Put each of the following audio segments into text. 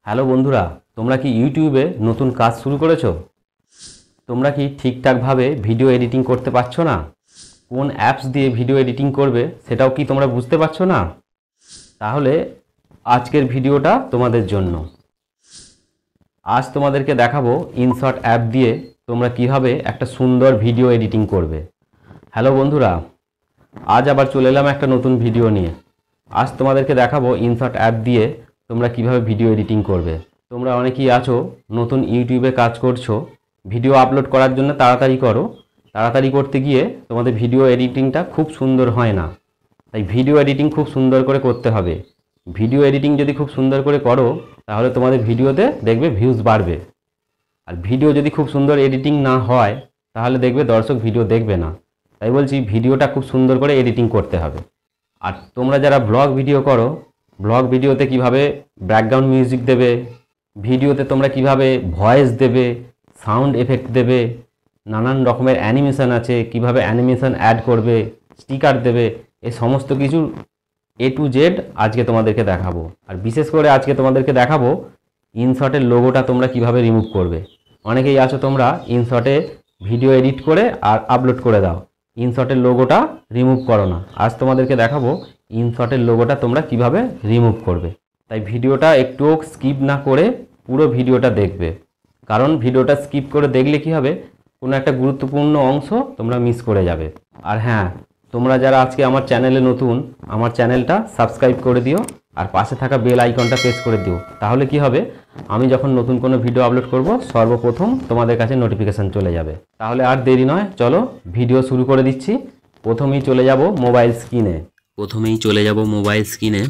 Hello বন্ধুরা, তোমরা কি ইউটিউবে নতুন কাজ শুরু করেছো? তোমরা কি ঠিকঠাকভাবে ভিডিও এডিটিং করতে পারছো না? কোন অ্যাপস দিয়ে ভিডিও এডিটিং করবে সেটাও কি তোমরা বুঝতে পারছো না? তাহলে আজকের ভিডিওটা তোমাদের জন্য। আজ তোমাদেরকে দেখাবো ইনশট অ্যাপ দিয়ে তোমরা কিভাবে একটা সুন্দর ভিডিও এডিটিং করবে। হ্যালো বন্ধুরা, আজ আবার চলে এলাম একটা নতুন ভিডিও নিয়ে। আজ তোমাদেরকে দেখাবো ইনশট অ্যাপ দিয়ে তোমরা কিভাবে ভিডিও এডিটিং করবে। তোমরা অনেকেই আছো নতুন ইউটিউবে কাজ করছো, ভিডিও আপলোড করার জন্য তাড়াতাড়ি করো, তাড়াতাড়ি করতে গিয়ে তোমাদের ভিডিও এডিটিংটা খুব সুন্দর হয় না। তাই ভিডিও এডিটিং খুব সুন্দর করে করতে হবে। ভিডিও এডিটিং যদি খুব সুন্দর করে করো তাহলে তোমাদের ভিডিওতে দেখবে ভিউজ বাড়বে। আর ভিডিও যদি খুব সুন্দর এডিটিং না হয় তাহলে দেখবে দর্শক ভিডিও দেখবে না। তাই বলছি ভিডিওটা খুব সুন্দর করে এডিটিং করতে হবে। আর তোমরা যারা ব্লগ ভিডিও করো, ব্লগ ভিডিওতে কিভাবে ব্যাকগ্রাউন্ড মিউজিক দেবে, ভিডিওতে তোমরা কিভাবে ভয়েস দেবে, সাউন্ড এফেক্ট দেবে, নানান রকমের অ্যানিমেশন আছে, কিভাবে অ্যানিমেশন অ্যাড করবে, স্টিকার দেবে, এই সমস্ত কিছু A to Z আজকে তোমাদেরকে দেখাবো। আর বিশেষ করে আজকে তোমাদেরকে দেখাবো ইনশটের লোগোটা তোমরা কিভাবে রিমুভ করবে। অনেকেই আছো তোমরা ইনশটে ভিডিও এডিট করে আর আপলোড করে দাও, ইনশটের লোগোটা রিমুভ করো না। আজ তোমাদেরকে দেখাবো ইনশটের লোগোটা তোমরা কিভাবে রিমুভ করবে। তাই ভিডিওটা একটুও স্কিপ না করে পুরো ভিডিওটা দেখবে, কারণ ভিডিওটা স্কিপ করে দেখলে কি হবে, কোনো একটা গুরুত্বপূর্ণ অংশ তোমরা মিস করে যাবে। আর হ্যাঁ, তোমরা যারা আজকে আমার চ্যানেলে নতুন, আমার চ্যানেলটা সাবস্ক্রাইব করে দিও আর পাশে থাকা বেল আইকনটা প্রেস করে দিও। তাহলে কি হবে, আমি যখন নতুন কোনো ভিডিও আপলোড করব সর্বপ্রথম তোমাদের কাছে নোটিফিকেশান চলে যাবে। তাহলে আর দেরি নয়, চলো ভিডিও শুরু করে দিচ্ছি। প্রথমেই চলে যাব মোবাইল স্ক্রিনে,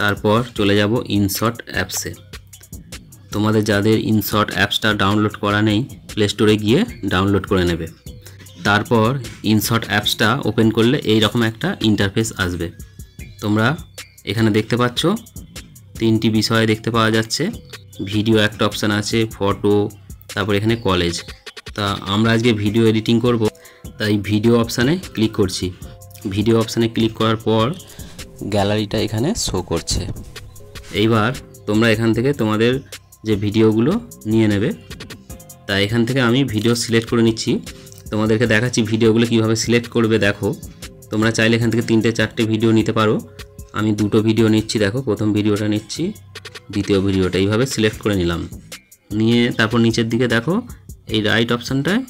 তারপর চলে যাব ইনশট অ্যাপসে। তোমাদের যাদের ইনশট অ্যাপসটা ডাউনলোড করা নেই, প্লে স্টোরে গিয়ে ডাউনলোড করে নেবে। তারপর ইনশট অ্যাপসটা ওপেন করলে এই রকম একটা ইন্টারফেস আসবে। তোমরা এখানে দেখতে পাচ্ছ তিনটি বিষয় দেখতে পাওয়া যাচ্ছে। ভিডিও একটা অপশান আছে, ফটো, তারপর এখানে কলেজ। তা আমরা আজকে ভিডিও এডিটিং করব, তাই ভিডিও অপশানে ক্লিক করছি। ভিডিও অপশানে ক্লিক করার পর গ্যালারিটা এখানে শো করছে। এইবার তোমরা এখান থেকে তোমাদের যে ভিডিওগুলো নিয়ে নেবে। তাই এখান থেকে আমি ভিডিও সিলেক্ট করে নিচ্ছি, তোমাদেরকে দেখাচ্ছি ভিডিওগুলো কিভাবে সিলেক্ট করবে। দেখো, তোমরা চাইলে এখান থেকে 3-4টে ভিডিও নিতে পারো। আমি 2টো ভিডিও নিচ্ছি। দেখো, প্রথম ভিডিওটা নিচ্ছি, দ্বিতীয় ভিডিওটা এইভাবে সিলেক্ট করে নিলাম। নিয়ে তারপর নিচের দিকে দেখো এই রাইট অপশানটায়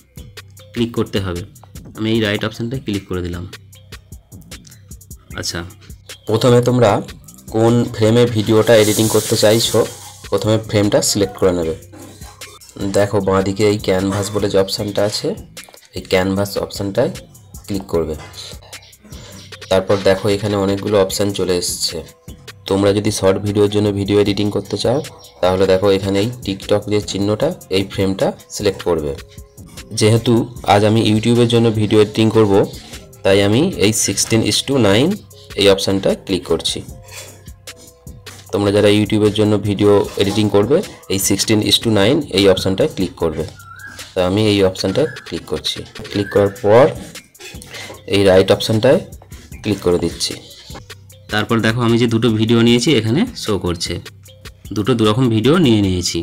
ক্লিক করতে হবে। আমি এই রাইট অপশানটায় ক্লিক করে দিলাম। আচ্ছা, প্রথমে তোমরা কোন ফ্রেমে ভিডিওটা এডিটিং করতে চাইছো প্রথমে ফ্রেমটা সিলেক্ট করে নেবে। দেখো বাঁদিকে এই ক্যানভাস বলে যে অপশানটা আছে, এই ক্যানভাস অপশানটায় ক্লিক করবে। তারপর দেখো এখানে অনেকগুলো অপশান চলে এসছে। তোমরা যদি শর্ট ভিডিওর জন্য ভিডিও এডিটিং করতে চাও তাহলে দেখো এখানে এই টিকটক যে চিহ্নটা, এই ফ্রেমটা সিলেক্ট করবে। যেহেতু আজ আমি ইউটিউবের জন্য ভিডিও এডিটিং করব, তাই আমি এই 16:9 এই অপশানটায় ক্লিক করছি। তোমরা যারা ইউটিউবের জন্য ভিডিও এডিটিং করবে এই 16:9 এই অপশানটায় ক্লিক করবে। তো আমি এই অপশানটায় ক্লিক করছি। ক্লিক করার পর এই রাইট অপশানটায় ক্লিক করে দিচ্ছি। তারপর দেখো আমি যে 2টো ভিডিও নিয়েছি এখানে শো করছে। দু রকম ভিডিও নিয়েছি।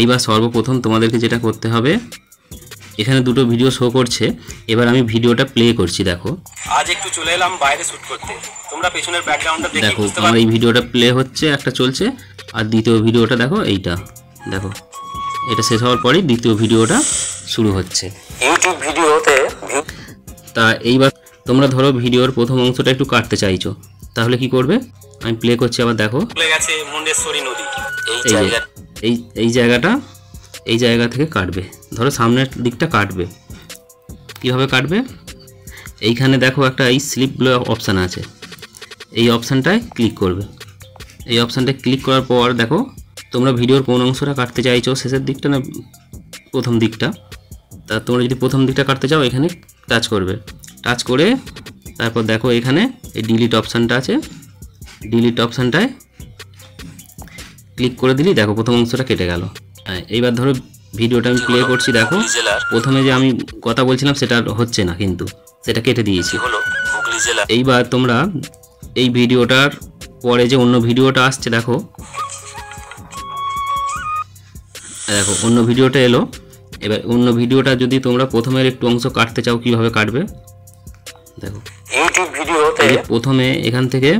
এইবার সর্বপ্রথম তোমাদেরকে যেটা করতে হবে, এখানে 2টো ভিডিও শো করছে। এবার আমি ভিডিওটা প্লে করছি। দেখো, আজ একটু চলে এলাম বাইরে শুট করতে। তোমরা পেছনের ব্যাকগ্রাউন্ডটা দেখো, আমার এই ভিডিওটা প্লে হচ্ছে, একটা চলছে। আর দ্বিতীয় ভিডিওটা দেখো, এইটা দেখো, এটা শেষ হওয়ার পরেই দ্বিতীয় ভিডিওটা শুরু হচ্ছে ইউটিউব ভিডিওতে। তা এইবার তোমরা ধরো ভিডিওর প্রথম অংশটা একটু কাটতে চাইছো, তাহলে কি করবে, আমি প্লে করছি। আবার দেখো চলে গেছে মুন্ডেশ্বরী নদী। এই জায়গা থেকে কাটবে। ধরো সামনের দিকটা কাটবে। কিভাবে কাটবে, এইখানে দেখো একটা এই স্লিপ ব্লো অপশান আছে, এই অপশানটায় ক্লিক করবে। এই অপশানটায় ক্লিক করার পর দেখো তোমরা ভিডিওর কোন অংশটা কাটতে চাইছো, শেষের দিকটা না প্রথম দিকটা। তা তোমরা যদি প্রথম দিকটা কাটতে চাও এখানে টাচ করবে। টাচ করে তারপর দেখো এখানে এই ডিলিট অপশানটা আছে, ডিলিট অপশানটায় ক্লিক করে দিলেই দেখো প্রথম অংশটা কেটে গেল। এইবার ধরো ভিডিওটা আমি প্লে করছি। দেখো প্রথমে যে আমি কথা বলছিলাম সেটা হচ্ছে না, কিন্তু সেটা কেটে দিয়েছি। এইবার তোমরা এই ভিডিওটার পরে যে অন্য ভিডিওটা আসছে দেখো অন্য ভিডিওটা এলো। এবার অন্য ভিডিওটা যদি তোমরা প্রথমের একটু অংশ কাটতে চাও কিভাবে কাটবে দেখো। ইউটিউব ভিডিওতে প্রথমে এখান থেকে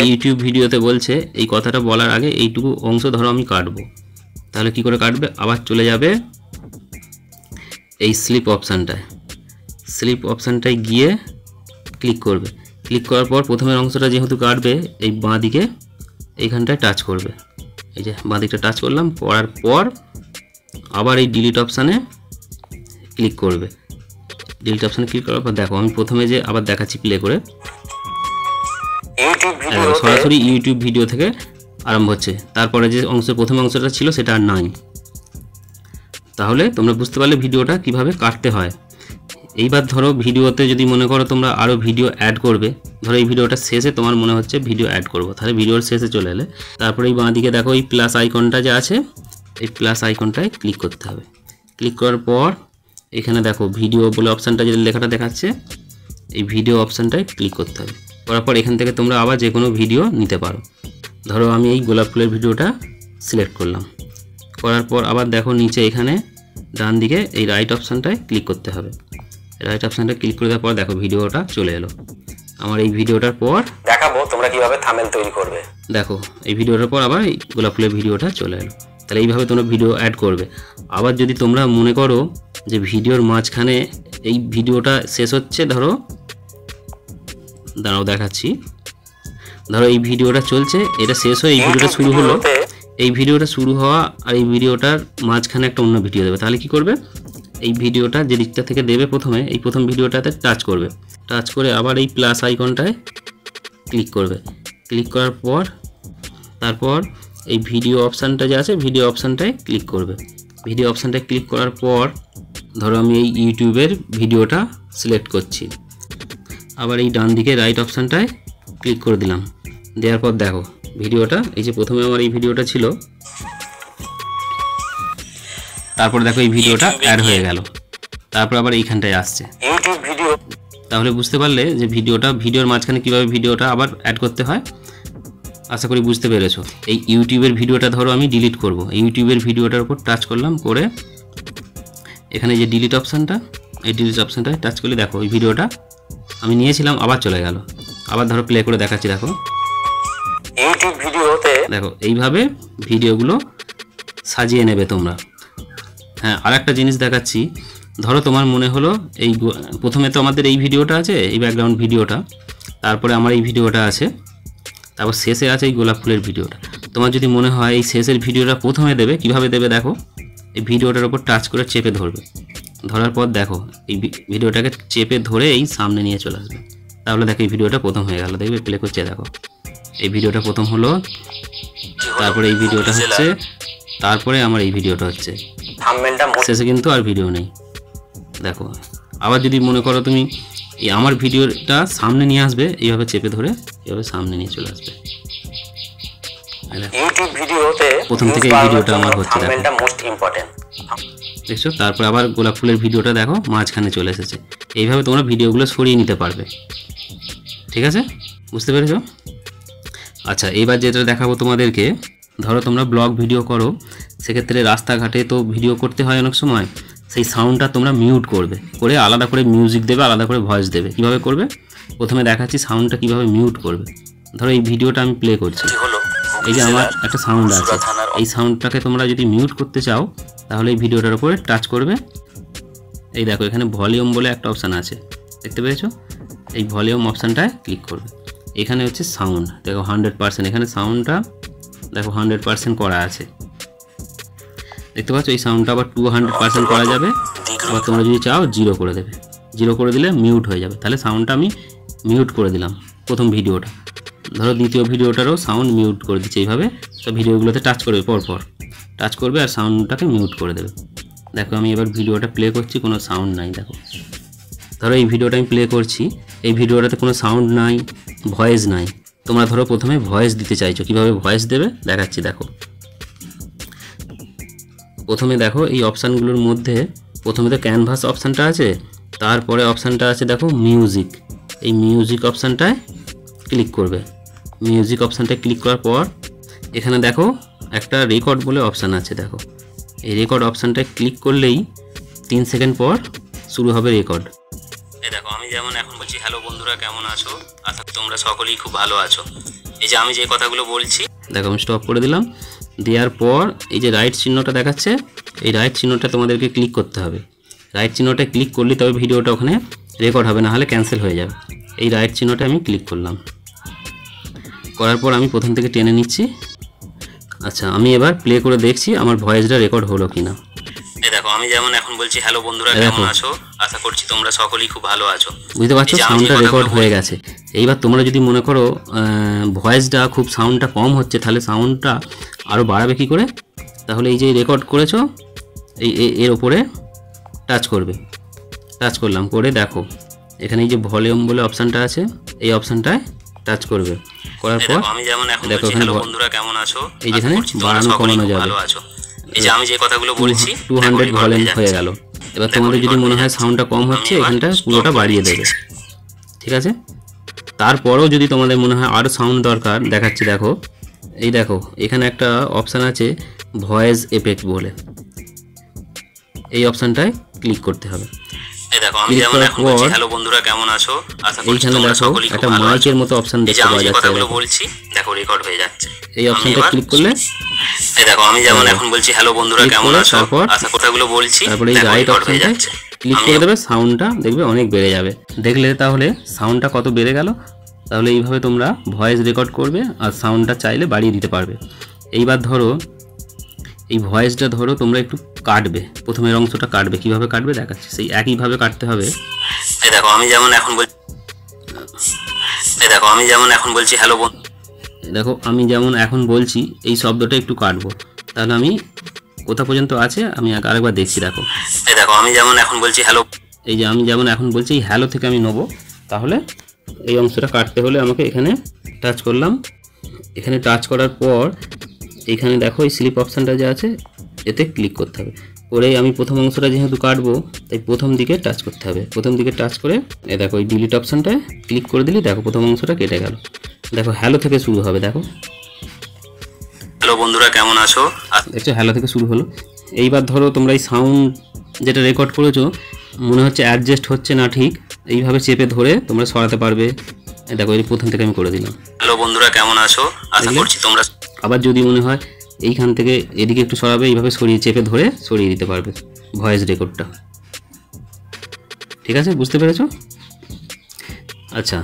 ইউটিউব ভিডিওতে বলছে এই কথাটা বলার আগে এইটুকু অংশ ধরো আমি কাটবো, তাহলে কি করে কাটবে, আবার চলে যাবে এই স্লিপ অপশানটায় গিয়ে ক্লিক করবে। ক্লিক করার পর প্রথমের অংশটা যেহেতু কাটবে এই বাঁ দিকে এইখানটায় টাচ করবে, এই যে বাঁ দিকটা টাচ করলাম, করার পর আবার এই ডিলিট অপশানে ক্লিক করবে। ডিলিট অপশানে ক্লিক করার পর দেখো আমি প্রথমে যে আবার দেখাচ্ছি প্লে করে, সরাসরি ইউটিউব ভিডিও থেকে আরম্ভ হচ্ছে। তারপরে যে প্রথম অংশটা ছিল সেটা আর নাই। তাহলে তোমরা বুঝতে পারলে ভিডিওটা কিভাবে কাটতে হয়। এইবার ধরো ভিডিওতে যদি মনে করো তোমরা আরও ভিডিও অ্যাড করবে, ধরো এই ভিডিওটা শেষে তোমার মনে হচ্ছে ভিডিও অ্যাড করবো, তাহলে ভিডিওর শেষে চলে এলে তারপরে এই বাঁ দিকে দেখো এই প্লাস আইকনটা যে আছে এই প্লাস আইকনটায় ক্লিক করতে হবে। ক্লিক করার পর এখানে দেখো ভিডিও বলে অপশানটা যে লেখাটা দেখাচ্ছে এই ভিডিও অপশানটায় ক্লিক করতে হবে। করার পর এখান থেকে তোমরা আবার যে কোনো ভিডিও নিতে পারো। ধরো আমি এই গোলাপ ফুলের ভিডিওটা সিলেক্ট করলাম, করার পর আবার দেখো নিচে এখানে ডান দিকে এই রাইট অপশানটায় ক্লিক করতে হবে। রাইট অপশানটা ক্লিক করে দেওয়ার পর দেখো ভিডিওটা চলে এলো। আমার এই ভিডিওটার পর দেখাবো তোমরা কিভাবে থাম্বনেল তৈরি করবে। দেখো এই ভিডিওটার পর আবার এই গোলাপ ফুলের ভিডিওটা চলে এলো। তাহলে এইভাবে তোমরা ভিডিও অ্যাড করবে। আবার যদি তোমরা মনে করো যে ভিডিওর মাঝখানে এই ভিডিওটা শেষ হচ্ছে, দাঁড়াও দেখাচ্ছি, ধরো এই ভিডিওটা চলছে, এটা শেষ হয়ে এই ভিডিওটা শুরু হলো, এই ভিডিওটা শুরু হওয়া আর এই ভিডিওটার মাঝখানে একটা অন্য ভিডিও দেবে। তাহলে কি করবে, এই ভিডিওটা যে দিকটা থেকে দেবে প্রথমে এই প্রথম ভিডিওটাতে টাচ করবে, টাচ করে আবার এই প্লাস আইকনটায় ক্লিক করবে। ক্লিক করার পর তারপর এই ভিডিও অপশানটা যে আছে ভিডিও অপশানটায় ক্লিক করবে। ভিডিও অপশানটায় ক্লিক করার পর ধরো আমি এই ইউটিউবের ভিডিওটা সিলেক্ট করছি, আবার এই ডান দিকে রাইট অপশানটায় ক্লিক করে দিলাম। দেওয়ার পর দেখো ভিডিওটা এই যে প্রথমে আমার এই ভিডিওটা ছিল, তারপর দেখো এই ভিডিওটা অ্যাড হয়ে গেল, তারপর আবার এইখানটায় আসছে ইউটিউব ভিডিও। তাহলে বুঝতে পারলে যে ভিডিওর মাঝখানে কীভাবে ভিডিওটা আবার অ্যাড করতে হয়। আশা করি বুঝতে পেরেছো। এই ইউটিউবের ভিডিওটা ধরো আমি ডিলিট করব, ইউটিউবের ভিডিওটার উপর টাচ করলাম, করে এখানে যে ডিলিট অপশানটা এই ডিলিট অপশানটায় টাচ করলে দেখো এই ভিডিওটা আমি নিয়েছিলাম আবার চলে গেল। আবার ধরো প্লে করে দেখাচ্ছি, দেখো ইউটিউব ভিডিওতে দেখো এইভাবে ভিডিওগুলো সাজিয়ে নেবে তোমরা। হ্যাঁ, আর একটা জিনিস দেখাচ্ছি, ধরো তোমার মনে হলো এই প্রথমে তো আমাদের এই ভিডিওটা আছে, এই ব্যাকগ্রাউন্ড ভিডিওটা, তারপরে আমার এই ভিডিওটা আছে, তারপর শেষে আছে এই গোলাপ ফুলের ভিডিওটা। তোমার যদি মনে হয় এই শেষের ভিডিওটা প্রথমে দেবে, কিভাবে দেবে দেখো, এই ভিডিওটার উপর টাচ করে চেপে ধরবে, ধরার পর দেখো এই ভিডিওটাকে চেপে ধরে এই সামনে নিয়ে চলে আসবে। তাহলে দেখো এই ভিডিওটা প্রথম হয়ে গেল, দেখবে প্লে করছে, দেখো এই ভিডিওটা প্রথম হলো, তারপরে এই ভিডিওটা হচ্ছে, তারপরে আমার এই ভিডিওটা হচ্ছে, শেষে কিন্তু আর ভিডিও নেই। দেখো আবার যদি মনে করো তুমি এই আমার ভিডিওটা সামনে নিয়ে আসবে, এইভাবে চেপে ধরে এইভাবে সামনে নিয়ে চলে আসবে। ইউটিউব ভিডিওতে প্রথম থেকে এই ভিডিওটা আমার হচ্ছে, দেখো মোস্ট ইম্পর্টেন্ট দেখছো। তারপর আবার গোলাপ ফুলের ভিডিওটা দেখো মাঝখানে চলে এসেছে। এইভাবে তোমরা ভিডিওগুলো সরিয়ে নিতে পারবে। ঠিক আছে, বুঝতে পেরেছো? আচ্ছা, এবার যেটা দেখাবো তোমাদেরকে, ধরো তোমরা ব্লগ ভিডিও করো, সেক্ষেত্রে রাস্তাঘাটে তো ভিডিও করতে হয় অনেক সময়, সেই সাউন্ডটা তোমরা মিউট করবে, করে আলাদা করে মিউজিক দেবে, আলাদা করে ভয়েস দেবে। কিভাবে করবে প্রথমে দেখাচ্ছি, সাউন্ডটা কিভাবে মিউট করবে। ধরো এই ভিডিওটা আমি প্লে করছি, এই যে আমার একটা সাউন্ড আছে, এই সাউন্ডটাকে তোমরা যদি মিউট করতে চাও তাহলে এই ভিডিওটার উপরে টাচ করবে। এই দেখো এখানে ভলিউম বলে একটা অপশান আছে, দেখতে পেয়েছো? এই ভলিউম অপশানটায় ক্লিক করবে। এখানে হচ্ছে সাউন্ড, দেখো 100%, এখানে সাউন্ডটা দেখো 100% করা আছে, দেখতে পাচ্ছ? এই সাউন্ডটা আবার 200% করা যাবে, আবার তোমরা যদি চাও 0 করে দেবে। 0 করে দিলে মিউট হয়ে যাবে। তাহলে সাউন্ডটা আমি মিউট করে দিলাম প্রথম ভিডিওটা। ধরো দ্বিতীয় ভিডিওটারও সাউন্ড মিউট করে দিচ্ছে। এইভাবে সব ভিডিওগুলোতে টাচ করবে, পরপর টাচ করবে আর সাউন্ডটাকে মিউট করে দেবে। দেখো আমি এবার ভিডিওটা প্লে করছি, কোনো সাউন্ড নাই। দেখো ধরো এই ভিডিওটা আমি প্লে করছি, এই ভিডিওটাতে কোনো সাউন্ড নাই, ভয়েস নাই। তোমরা ধরো প্রথমে ভয়েস দিতে চাইছো, কিভাবে ভয়েস দেবে দেখাচ্ছি। দেখো প্রথমে দেখো এই অপশানগুলোর মধ্যে প্রথমে তো ক্যানভাস অপশানটা আছে, তারপরে অপশানটা আছে দেখো মিউজিক, এই মিউজিক অপশানটায় ক্লিক করবে। মিউজিক অপশানটায় ক্লিক করার পর এখানে দেখো একটা রেকর্ড বলে অপশান আছে, দেখো এই রেকর্ড অপশানটায় ক্লিক করলেই 3 সেকেন্ড পর শুরু হবে রেকর্ড। এই দেখো আমি যেমন এখন বলছি হ্যালো বন্ধুরা কেমন আছো, আশা করি তোমরা সকলেই খুব ভালো আছো। এই যে আমি যে কথাগুলো বলছি দেখো আমি স্টপ করে দিলাম। দেওয়ার পর এই যে রাইট চিহ্নটা দেখাচ্ছে, এই রাইট চিহ্নটা তোমাদেরকে ক্লিক করতে হবে। রাইট চিহ্নটা ক্লিক করলে তবে ভিডিওটা ওখানে রেকর্ড হবে, না হলে ক্যান্সেল হয়ে যাবে। এই রাইট চিহ্নটা আমি ক্লিক করলাম, করার পর আমি প্রথম থেকে টেনে নিচ্ছি। আচ্ছা আমি এবার প্লে করে দেখছি আমার ভয়েসটা রেকর্ড হলো কিনা। এই দেখো আমি যেমন এখন বলছি হ্যালো বন্ধুরা কেমন আছো, আশা করছি তোমরা সকলেই খুব ভালো আছো। বুঝতে পারছো সাউন্ডটা রেকর্ড হয়ে গেছে। এইবার তোমরা যদি মনে করো ভয়েসটা খুব সাউন্ডটা কম হচ্ছে, তাহলে সাউন্ডটা আরও বাড়াবে কী করে? তাহলে এই যে রেকর্ড করেছো এর ওপরে টাচ করবে। টাচ করলাম, করে দেখো এখানে এই যে ভলিউম বলে অপশানটা আছে, এই অপশানটায় টাচ করবে। করার পর আমি যেমন এখন দেখো এখানে বন্ধুরা কেমন আছো, এই যেখানে বাড়ানো কমানো যাবে। এই যে আমি যে কথাগুলো বলছি 200 ভলিউম হয়ে গেল। এবার তোমাদের যদি মনে হয় সাউন্ডটা কম হচ্ছে, এখানটা পুরোটা বাড়িয়ে দেবে, ঠিক আছে? তারপরেও যদি তোমাদের মনে হয় আরও সাউন্ড দরকার, দেখাচ্ছি দেখো। এই দেখো এখানে একটা অপশান আছে ভয়েস এফেক্ট বলে, এই অপশানটায় ক্লিক করতে হবে। এই দেখো আমি যেমন এখন বলছি হ্যালো বন্ধুরা কেমন আছো, আশা করি তোমরা সকলেই খুব ভালো আছো। একটা মাইকের মতো অপশন দেখতে পাওয়া যাচ্ছে, কথাগুলো বলছি দেখো রেকর্ড হয়ে যাচ্ছে। এই অপশনটা ক্লিক করলে এই দেখো আমি যেমন এখন বলছি হ্যালো বন্ধুরা কেমন আছো, আশা কথাগুলো বলছি, তারপরে এই রাইট অপশনটা ক্লিক করে দেবে, সাউন্ডটা দেখবে অনেক বেড়ে যাবে। দেখলে তাহলে সাউন্ডটা কত বেড়ে গেল। তাহলে এইভাবে তোমরা ভয়েস রেকর্ড করবে আর সাউন্ডটা চাইলে বাড়িয়ে দিতে পারবে। এইবার ধরো এই ভয়েসটা ধরো তোমরা একটু কাটবে, প্রথমের অংশটা কাটবে, কিভাবে কাটবে দেখাচ্ছি। সেই একইভাবে কাটতে হবে। এই দেখো আমি যেমন এখন বলছি হ্যালো বন্ধু, দেখো আমি যেমন এখন বলছি এই শব্দটা একটু কাটবো। তাহলে আমি কোথা পর্যন্ত আছে আমি আরেকবার দেখছি। দেখো এই দেখো আমি যেমন এখন বলছি হ্যালো, এই যে আমি যেমন এখন বলছি এই হ্যালো থেকে আমি নেবো। তাহলে এই অংশটা কাটতে হলে আমাকে এখানে টাচ করলাম। এখানে টাচ করার পর এখানে দেখো এই স্লিপ অপশানটা যে আছে এতে ক্লিক করতে হবে। করে আমি প্রথম অংশটা যেহেতু কাটবো তাই প্রথম দিকে টাচ করতে হবে। প্রথম দিকে টাচ করে এই দেখো এই ডিলিট অপশানটায় ক্লিক করে দিলি, দেখো প্রথম অংশটা কেটে গেল। দেখো হ্যালো থেকে শুরু হবে। দেখো হ্যালো বন্ধুরা কেমন আছো, দেখছো হ্যালো থেকে শুরু হলো। এইবার ধরো তোমরা এই সাউন্ড যেটা রেকর্ড করেছো মনে হচ্ছে অ্যাডজাস্ট হচ্ছে না ঠিক, এইভাবে চেপে ধরে তোমরা সরাতে পারবে। দেখো এই প্রথম থেকে আমি করে দিলাম হ্যালো বন্ধুরা কেমন আছো, আশা করছি তোমরা। আবার যদি মনে হয় এইখান থেকে এদিকে একটু সরাবে, এইভাবে সরিয়ে চেপে ধরে সরিয়ে দিতে পারবে ভয়েস রেকর্ডটা। ঠিক আছে, বুঝতে পেরেছো? আচ্ছা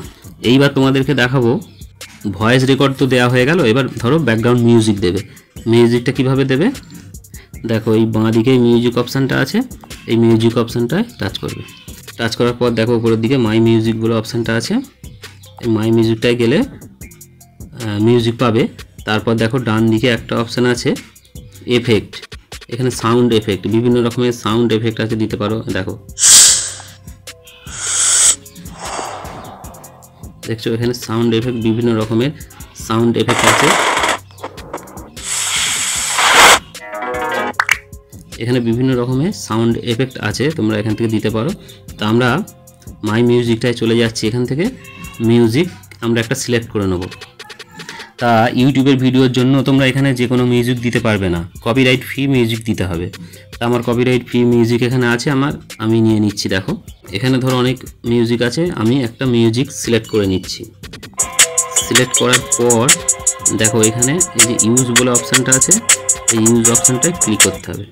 এইবার তোমাদেরকে দেখাবো ভয়েস রেকর্ড তো দেওয়া হয়ে গেল। এবার ধরো ব্যাকগ্রাউন্ড মিউজিক দেবে। মিউজিকটা কিভাবে দেবে দেখো, এই বাঁ দিকে মিউজিক অপশানটা আছে, এই মিউজিক অপশানটায় টাচ করবে। টাচ করার পর দেখো উপরের দিকে মাই মিউজিক বলে অপশানটা আছে, এই মাই মিউজিকটায় গেলে মিউজিক পাবে। তারপর দেখো ডান দিকে একটা অপশান আছে এফেক্ট, এখানে সাউন্ড এফেক্ট, বিভিন্ন রকমের সাউন্ড এফেক্ট আছে, দিতে পারো। দেখো দেখছো এখানে সাউন্ড এফেক্ট, বিভিন্ন রকমের সাউন্ড এফেক্ট আছে। এখানে বিভিন্ন রকমের সাউন্ড এফেক্ট আছে, তোমরা এখান থেকে দিতে পারো। তো আমরা মাই মিউজিকটায় চলে যাচ্ছি। এখান থেকে মিউজিক আমরা একটা সিলেক্ট করে নেব। তা ইউটিউবের ভিডিওর জন্য তোমরা এখানে যে কোনো মিউজিক দিতে পারবে না, কপিরাইট ফ্রি মিউজিক দিতে হবে। তা আমার কপিরাইট ফ্রি মিউজিক এখানে আছে, আমি নিয়ে নিচ্ছি। দেখো এখানে ধরো অনেক মিউজিক আছে, আমি একটা মিউজিক সিলেক্ট করে নিচ্ছি। সিলেক্ট করার পর দেখো এখানে এই যে ইউজ বলে অপশানটা আছে, এই ইউজ অপশানটায় ক্লিক করতে হবে।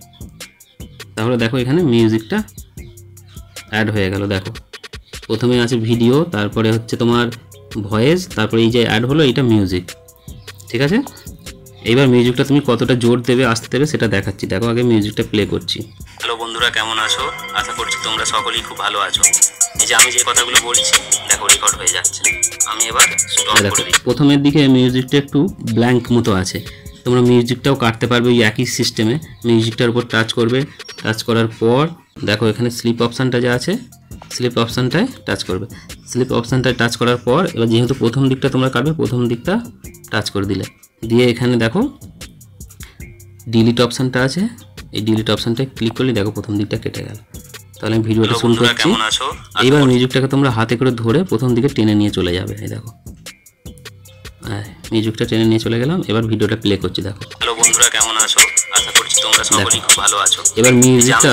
তাহলে দেখো এখানে মিউজিকটা অ্যাড হয়ে গেল। দেখো প্রথমে আছে ভিডিও, তারপরে হচ্ছে তোমার ভয়েস, তারপরে এই যে অ্যাড হলো এইটা মিউজিক। ঠিক আছে, এইবার মিউজিকটা তুমি কতটা জোর দেবে আসতে দেবে সেটা দেখাচ্ছি। দেখো আগে মিউজিকটা প্লে করছি। হ্যালো বন্ধুরা কেমন আছো, আশা করছি তোমরা সকলেই খুব ভালো আছো। এই যে আমি যে কথাগুলো বলছি দেখো রেকর্ড হয়ে যাচ্ছে। আমি এবার স্টপ করে দিই। প্রথমের দিকে মিউজিকটা একটু ব্ল্যাঙ্ক মতো আছে, তোমরা মিউজিকটাও কাটতে পারবে ওই একই সিস্টেমে। মিউজিকটার উপর টাচ করবে, টাচ করার পর দেখো এখানে স্লিপ অপশানটা যা আছে, স্লিপ অপশানটায় টাচ করবে। স্লিপ অপশানটায় টাচ করার পর এবার যেহেতু প্রথম দিকটা তোমরা কাটবে, প্রথম দিকটা টাচ করে দিলে, দিয়ে এখানে দেখো ডিলিট অপশানটা আছে, এই ডিলিট অপশানটায় ক্লিক করলে দেখো প্রথম দিকটা কেটে গেল। তাহলে আমি ভিডিওটা শুরু করছি। এইবার মিউজিকটাকে তোমরা হাতে করে ধরে প্রথম দিকে টেনে নিয়ে চলে যাবে। এই দেখো, মিউজিকটা টেনে নিয়ে চলে গেলাম। এবার ভিডিওটা প্লে করছি, দেখো। হ্যালো বন্ধুরা, কেমন আছো? আশা করছি তোমরা সকলেই খুব ভালো আছো। এবার মিউজিকটা,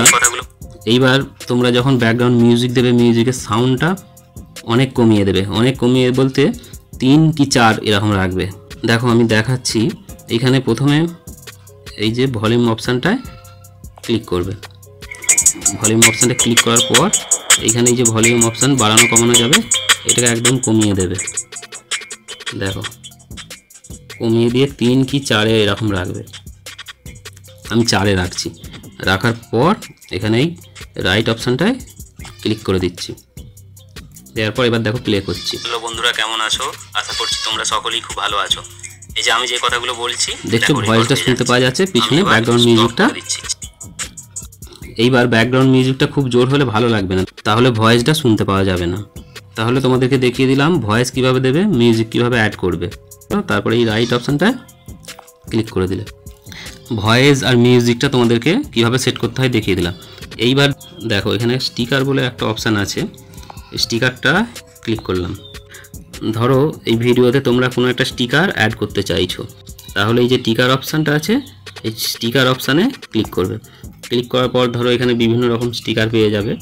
এইবার তোমরা যখন ব্যাকগ্রাউন্ড মিউজিক দেবে, মিউজিকের সাউন্ডটা অনেক কমিয়ে দেবে। অনেক কমিয়ে বলতে 3 কি 4 এরকম রাখবে। দেখো আমি দেখাচ্ছি। এইখানে প্রথমে এই যে ভলিউম অপশানটায় ক্লিক করবে। ভলিউম অপশানটা ক্লিক করার পর এইখানে এই যে ভলিউম অপশান বাড়ানো কমানো যাবে, এটাকে একদম কমিয়ে দেবে। দেখো, কমিয়ে দিয়ে 3 কি 4 এরকম রাখবে। আমি 4 রাখছি। রাখার পর এখানে এই রাইট অপশানটায় ক্লিক করে দিচ্ছি। দেওয়ার পর এবার দেখো প্লে করছি। হ্যালো বন্ধুরা, কেমন আছো? আশা করছি তোমরা সকলেই খুব ভালো আছো। এই যে আমি যে কথাগুলো বলছি, দেখছো ভয়েসটা শুনতে পাওয়া যাচ্ছে, পিছনে ব্যাকগ্রাউন্ড মিউজিকটা। এইবার ব্যাকগ্রাউন্ড মিউজিকটা খুব জোর হলে ভালো লাগবে না, তাহলে ভয়েসটা শুনতে পাওয়া যাবে না। তাহলে তোমাদেরকে দেখিয়ে দিলাম ভয়েস কিভাবে দেবে, মিউজিক কিভাবে অ্যাড করবে। তারপরে এই রাইট অপশানটায় ক্লিক করে দিলে ভয়েস আর মিউজিকটা তোমাদেরকে কিভাবে সেট করতে হয় দেখিয়ে দিলাম। এইবার দেখো এখানে স্টিকার বলে একটা অপশান আছে, স্টিকারটা ক্লিক করলাম। ধরো এই ভিডিওতে তোমরা কোনো একটা স্টিকার অ্যাড করতে চাইছো, তাহলে এই যে স্টিকার অপশানটা আছে, এই স্টিকার অপশানে ক্লিক করবে। ক্লিক করার পর ধরো এখানে বিভিন্ন রকম স্টিকার পেয়ে যাবে,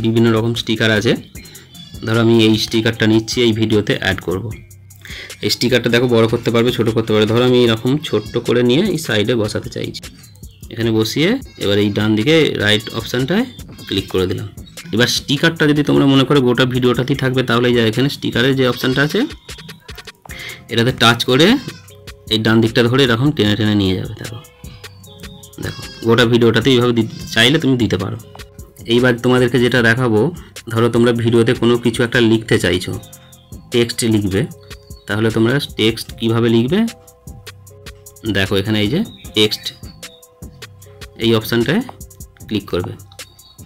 বিভিন্ন রকম স্টিকার আছে। ধরো আমি এই স্টিকারটা নিচ্ছি, এই ভিডিওতে অ্যাড করব। এই স্টিকারটা দেখো বড় করতে পারবে, ছোট করতে পারবে। ধরো আমি এরকম ছোট্ট করে নিয়ে এই সাইডে বসাতে চাইছি। এখানে বসিয়ে এবার এই ডান দিকে রাইট অপশানটায় ক্লিক করে দিলাম। এবার স্টিকারটা যদি তোমরা মনে করো গোটা ভিডিওটাতেই থাকবে, তাহলে এই যে এখানে স্টিকারের যে অপশানটা আছে এটাতে টাচ করে এই ডান দিকটা ধরে এরকম টেনে টেনে নিয়ে যাবে। দেখো দেখো গোটা ভিডিওটাতে এইভাবে চাইলে তুমি দিতে পারো। এইবার তোমাদেরকে যেটা দেখাবো, ধরো তোমরা ভিডিওতে কোনো কিছু একটা লিখতে চাইছো, টেক্সট লিখবে, তাহলে তোমরা টেক্সট কিভাবে লিখবে দেখো। এখানে এই যে টেক্সট, এই অপশানটায় ক্লিক করবে।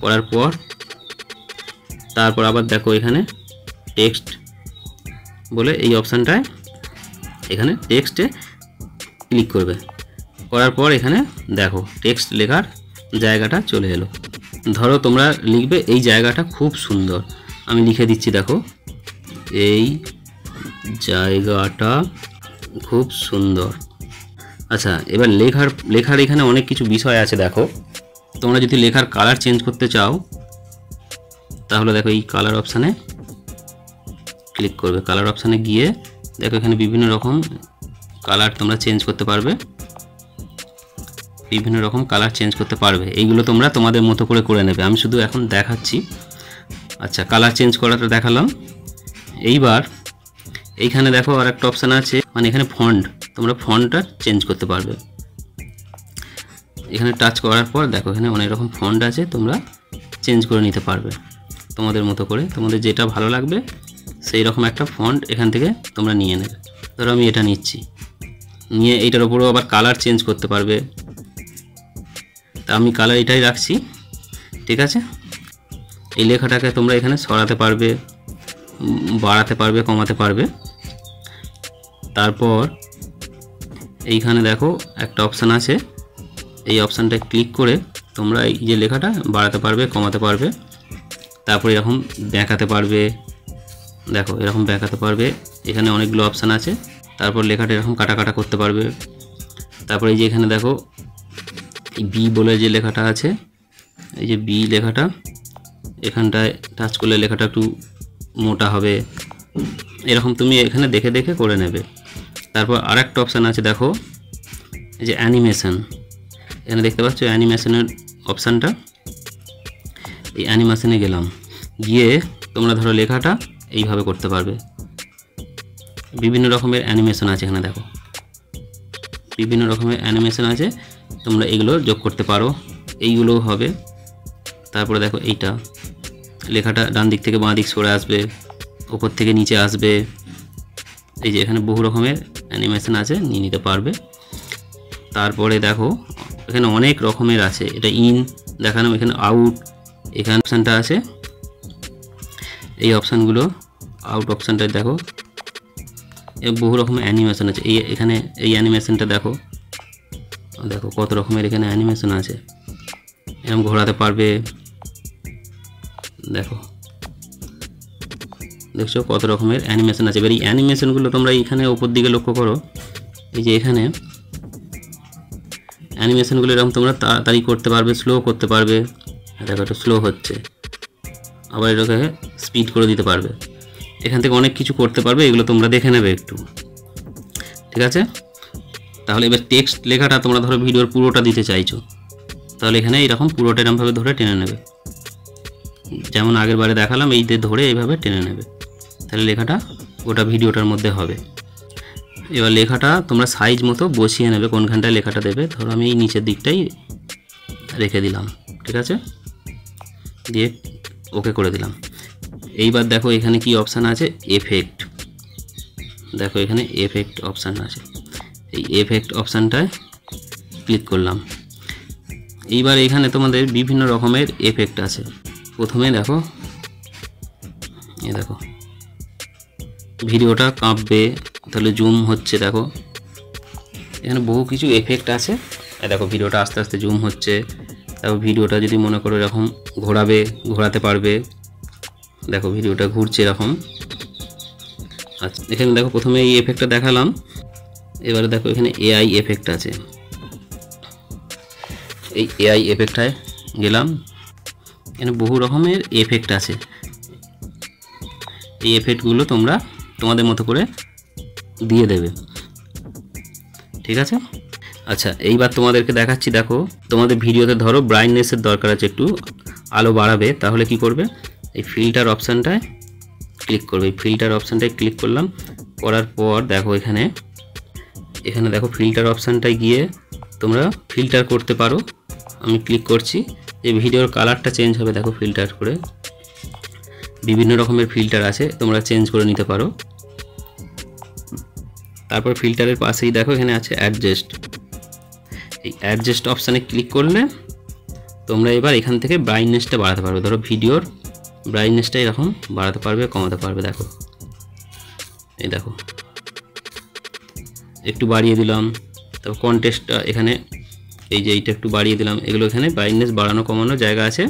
করার পর তারপর আবার দেখো এখানে টেক্সট বলে এই অপশানটায় এখানে টেক্সটে ক্লিক করবে। করার পর এখানে দেখো টেক্সট লেখার জায়গাটা চলে এলো। ধরো তোমরা লিখবে এই জায়গাটা খুব সুন্দর, আমি লিখে দিচ্ছি। দেখো এই জায়গাটা খুব সুন্দর। আচ্ছা, এবার লেখার এখানে অনেক কিছু বিষয় আছে। দেখো তোমরা যদি লেখার কালার চেঞ্জ করতে চাও, তাহলে দেখো এই কালার অপশানে ক্লিক করবে। কালার অপশানে গিয়ে দেখো এখানে বিভিন্ন রকম কালার তোমরা চেঞ্জ করতে পারবে, বিভিন্ন রকম কালার চেঞ্জ করতে পারবে। এইগুলো তোমরা তোমাদের মতো করে করে নেবে, আমি শুধু এখন দেখাচ্ছি। আচ্ছা, কালার চেঞ্জ করাটা দেখালাম। এইবার এইখানে দেখো আর একটা অপশান আছে, মানে এখানে ফন্ট, তোমরা ফন্টটা চেঞ্জ করতে পারবে। এখানে টাচ করার পর দেখো এখানে অনেক রকম ফন্ট আছে, তোমরা চেঞ্জ করে নিতে পারবে তোমাদের মতো করে। তোমাদের যেটা ভালো লাগবে সেই রকম একটা ফন্ট এখান থেকে তোমরা নিয়ে নেবে। ধরো আমি এটা নিচ্ছি, নিয়ে এইটার উপরেও আবার কালার চেঞ্জ করতে পারবে। তা আমি কালার এটাই রাখছি, ঠিক আছে। এই লেখাটাকে তোমরা এখানে সরাতে পারবে, বাড়াতে পারবে, কমাতে পারবে। তারপর এইখানে দেখো একটা অপশান আছে, এই অপশানটায় ক্লিক করে তোমরা এই যে লেখাটা বাড়াতে পারবে, কমাতে পারবে। তারপর এরকম দেখাতে পারবে, দেখো এরকম দেখাতে পারবে। এখানে অনেকগুলো অপশান আছে। তারপর লেখাটা এরকম কাটা কাটা করতে পারবে। তারপর এই যে এখানে দেখো এই বি বলে যে লেখাটা আছে, এই যে বি লেখাটা, এখানটায় টাচ করলে লেখাটা একটু মোটা হবে। এরকম তুমি এখানে দেখে দেখে করে নেবে। তারপর আরেকটা অপশান আছে, দেখো এই যে অ্যানিমেশন, এখানে দেখতে পাচ্ছ অ্যানিমেশনের অপশানটা। এই অ্যানিমেশনে গেলাম, গিয়ে তোমরা ধরো লেখাটা এইভাবে করতে পারবে। বিভিন্ন রকমের অ্যানিমেশন আছে এখানে, দেখো বিভিন্ন রকমের অ্যানিমেশন আছে, তোমরা এগুলো যোগ করতে পারো, এইগুলোও হবে। তারপরে দেখো এইটা লেখাটা ডান দিক থেকে বাঁ দিক সরে আসবে, উপর থেকে নিচে আসবে। এই যে এখানে বহু রকমের অ্যানিমেশন আছে, নিয়ে নিতে পারবে। তারপরে দেখো এখানে অনেক রকমের আছে, এটা ইন দেখানো, এখানে আউট, এখানে অপশানটা আছে। এই অপশানগুলো আউট অপশানটায় দেখো বহু রকমের অ্যানিমেশন আছে। এখানে এই অ্যানিমেশনটা দেখো, দেখো কত রকমের এখানে অ্যানিমেশন আছে। এরকম ঘোরাতে পারবে। দেখছো কত রকমের অ্যানিমেশন আছে। এবার এই অ্যানিমেশনগুলো তোমরা এইখানে উপর দিকে লক্ষ্য করো, এই যে এখানে অ্যানিমেশনগুলো এরকম তোমরা তাড়াতাড়ি করতে পারবে, স্লো করতে পারবে। দেখো এটা স্লো হচ্ছে, আবার এটাকে স্পিড করে দিতে পারবে। এখান থেকে অনেক কিছু করতে পারবে, এগুলো তোমরা দেখে নেবে একটু, ঠিক আছে। তাহলে এবার টেক্সট লেখাটা তোমরা ধরো ভিডিওর পুরোটা দিতে চাইছো, তাহলে এখানে এরকম পুরোটা এরকমভাবে ধরে টেনে নেবে, যেমন আগের বারে দেখালাম, এই ধরে এইভাবে টেনে নেবে, তাহলে লেখাটা গোটা ভিডিওটার মধ্যে হবে। এবার লেখাটা তোমরা সাইজ মতো বসিয়ে নেবে, কোনখানটায় লেখাটা দেবে। ধরো আমি এই নিচের দিকটাই রেখে দিলাম, ঠিক আছে, দিয়ে ওকে করে দিলাম। এইবার দেখো এখানে কি অপশান আছে, এফেক্ট। দেখো এখানে এফেক্ট অপশান আছে, এই এফেক্ট অপশানটায় ক্লিক করলাম। এইবার এখানে তোমাদের বিভিন্ন রকমের এফেক্ট আছে। প্রথমে দেখো, দেখো ভিডিওটা কাঁপবে, তাহলে জুম হচ্ছে। দেখো এখানে বহু কিছু এফেক্ট আছে। দেখো ভিডিওটা আস্তে আস্তে জুম হচ্ছে। তারপর ভিডিওটা যদি মনে করো এরকম ঘোরাতে পারবে। দেখো ভিডিওটা ঘুরছে এরকম। আচ্ছা এখানে দেখো প্রথমে এই এফেক্টটা দেখালাম। এবারে দেখো এখানে এআই এফেক্ট আছে, এই এআই এফেক্টটায় গেলাম। এখানে বহু রকমের এফেক্ট আছে। এই এফেক্টগুলো তোমরা তোমাদের মতো করে দিয়ে দেবে, ঠিক আছে। আচ্ছা এইবার তোমাদেরকে দেখাচ্ছি। দেখো তোমাদের ভিডিওতে ধরো ব্রাইটনেসের দরকার আছে, একটু আলো বাড়াবে, তাহলে কি করবে, এই ফিল্টার অপশানটায় ক্লিক করবে। এই ফিল্টার অপশানটায় ক্লিক করলাম, করার পর দেখো এখানে দেখো ফিল্টার অপশানটায় গিয়ে তোমরা ফিল্টার করতে পারো। আমি ক্লিক করছি, যে ভিডিওর কালারটা চেঞ্জ হবে। দেখো ফিল্টার করে বিভিন্ন রকমের ফিল্টার আছে, তোমরা চেঞ্জ করে নিতে পারো। তারপর ফিল্টারের পাশেই দেখো এখানে আছে অ্যাডজাস্ট। এই অ্যাডজাস্ট অপশানে ক্লিক করলে তোমরা এবার এখান থেকে ব্রাইটনেসটা বাড়াতে পারবে। ধরো ভিডিওর ব্রাইটনেসটা এরকম বাড়াতে পারবে, কমাতে পারবে। দেখো এই দেখো একটু বাড়িয়ে দিলাম। তারপর কন্টেস্টটা এখানে এই যে এইটা একটু বাড়িয়ে দিলাম। এগুলো এখানে ব্রাইটনেস বাড়ানো কমানোর জায়গা আছে,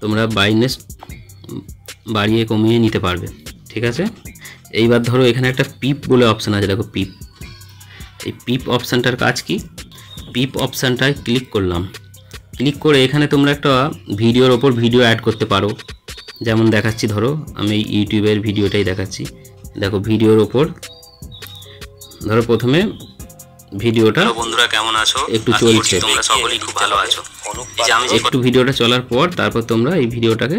তোমরা ব্রাইটনেস বাড়িয়ে কমিয়ে নিতে পারবে, ঠিক আছে। এইবার ধরো এখানে একটা পিপ বলে অপশান আছে। দেখো পিপ, এই পিপ অপশানটার কাজ কি, পিপ অপশানটায় ক্লিক করলাম। ক্লিক করে এখানে তোমরা একটা ভিডিওর ওপর ভিডিও অ্যাড করতে পারো। যেমন দেখাচ্ছি, ধরো আমি ইউটিউবের ভিডিওটাই দেখাচ্ছি। দেখো ভিডিওর ওপর ধরো প্রথমে ভিডিওটা, বন্ধুরা কেমন আছো, একটু চলছে, তোমরা সকলেই খুব ভালো আছো। এই যে আমি একটু ভিডিওটা চলার পর তারপর তোমরা এই ভিডিওটাকে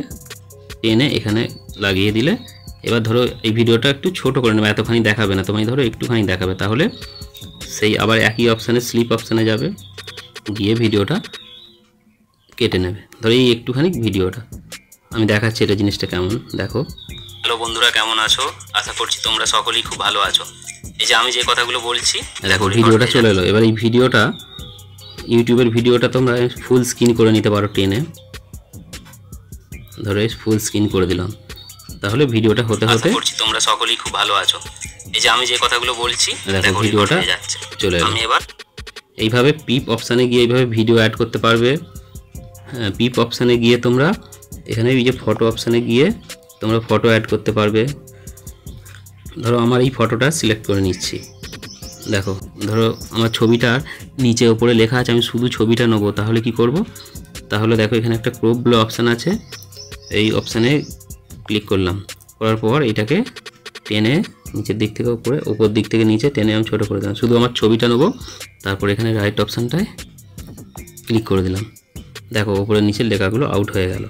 টেনে এখানে লাগিয়ে দিলে। এবার ধরো এই ভিডিওটা একটু ছোট করে নেবে, এতখানি দেখাবে না, তোমায় ধরো একটুখানি দেখাবে। তাহলে সেই আবার একই অপশানে স্লিপ অপশানে যাবে, গিয়ে ভিডিওটা কেটে নেবে। ধরো এই একটুখানি ভিডিওটা আমি দেখাচ্ছি, এটা জিনিসটা কেমন। দেখো হ্যালো বন্ধুরা কেমন আছো, আশা করছি তোমরা সকলেই খুব ভালো আছো। এই যে আমি যে কথাগুলো বলছি, দেখো ভিডিওটা চলে এলো। এবার এই ভিডিওটা, ইউটিউবের ভিডিওটা তোমরা ফুল স্ক্রিন করে নিতে পারো টেনে। ধরো ফুল স্ক্রিন করে দিলাম, তাহলে ভিডিওটা হতে হতে তোমরা সকলেই খুব ভালো আছো। এই যে আমি যে কথাগুলো বলছি, দেখো ভিডিওটা চলে এলো। আমি এবার এইভাবে পিপ অপশানে গিয়ে এইভাবে ভিডিও অ্যাড করতে পারবে। হ্যাঁ, পিপ অপশানে গিয়ে তোমরা এখানে এই যে ফটো অপশানে গিয়ে তোমরা ফটো অ্যাড করতে পারবে। ধরো আমার এই ফটোটা সিলেক্ট করে নিচ্ছি। দেখো ধরো আমার ছবিটার নিচে ওপরে লেখা আছে, আমি শুধু ছবিটা নেবো, তাহলে কি করব, তাহলে দেখো এখানে একটা ক্রপ বলে অপশান আছে, এই অপশানে ক্লিক করলাম। করার পর এটাকে টেনে নিচের দিক থেকে উপরে, উপর দিক থেকে নিচে টেনে আমি ছোটো করে দিলাম। শুধু আমার ছবিটা নেবো, তারপর এখানে রাইট অপশানটায় ক্লিক করে দিলাম। দেখো উপরে নিচের লেখাগুলো আউট হয়ে গেল।